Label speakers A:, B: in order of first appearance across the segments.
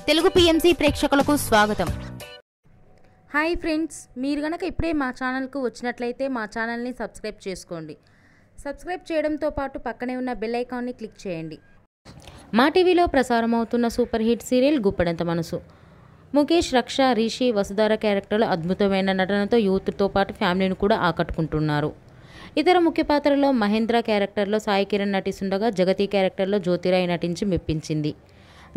A: Telugu PMC ప్రేక్షకులకు స్వాగతం.
B: Hi friends, మీరు గనక ఇప్పుడే మా ఛానల్కు వచ్చినట్లయితే మా ఛానల్ని సబ్స్క్రైబ్ చేసుకోండి. సబ్స్క్రైబ్ చేయడంతో పాటు పక్కనే ఉన్న బెల్ ఐకాన్ని క్లిక్ చేయండి. మా టీవీలో ప్రసారం అవుతున్న సూపర్ హిట్ సీరియల్ గుప్పెడంత మనసు. ముఖేష్, రక్ష, రిషి, వసుధార క్యారెక్టర్లు అద్భుతమైన నటనతో యూత్తో పాటు ఫ్యామిలీని కూడా ఆకట్టుకుంటున్నారు. ఇతర ముఖ్య పాత్రలో మహేంద్ర క్యారెక్టర్లో సాయి కిరణ్ నటిస్తుండగా జగతి క్యారెక్టర్లో జ్యోతిరాయ్ నటించి మెప్పించింది.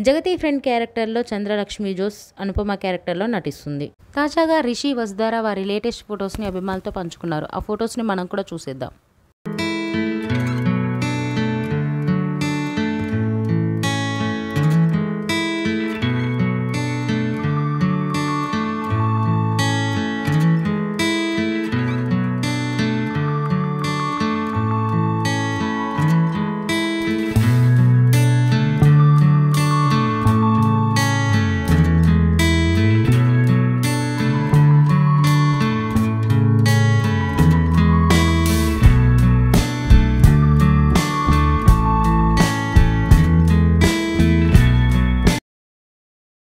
B: జగతి ఫ్రెండ్ క్యారెక్టర్లో చంద్రలక్ష్మి జోస్ అనుపమ క్యారెక్టర్లో నటిస్తుంది. తాజాగా రిషి, వసుధార వారి లేటెస్ట్ ఫొటోస్ని అభిమానులతో పంచుకున్నారు. ఆ ఫొటోస్ని మనం కూడా చూసేద్దాం.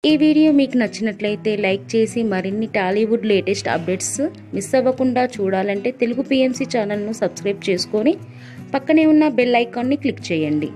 B: ఈ వీడియో మీకు నచ్చినట్లయితే లైక్ చేసి మరిన్ని టాలీవుడ్ లేటెస్ట్ అప్డేట్స్ మిస్ అవ్వకుండా చూడాలంటే తెలుగు పిఎంసి ఛానల్ను సబ్స్క్రైబ్ చేసుకొని పక్కనే ఉన్న బెల్ ఐకాన్ని క్లిక్ చేయండి.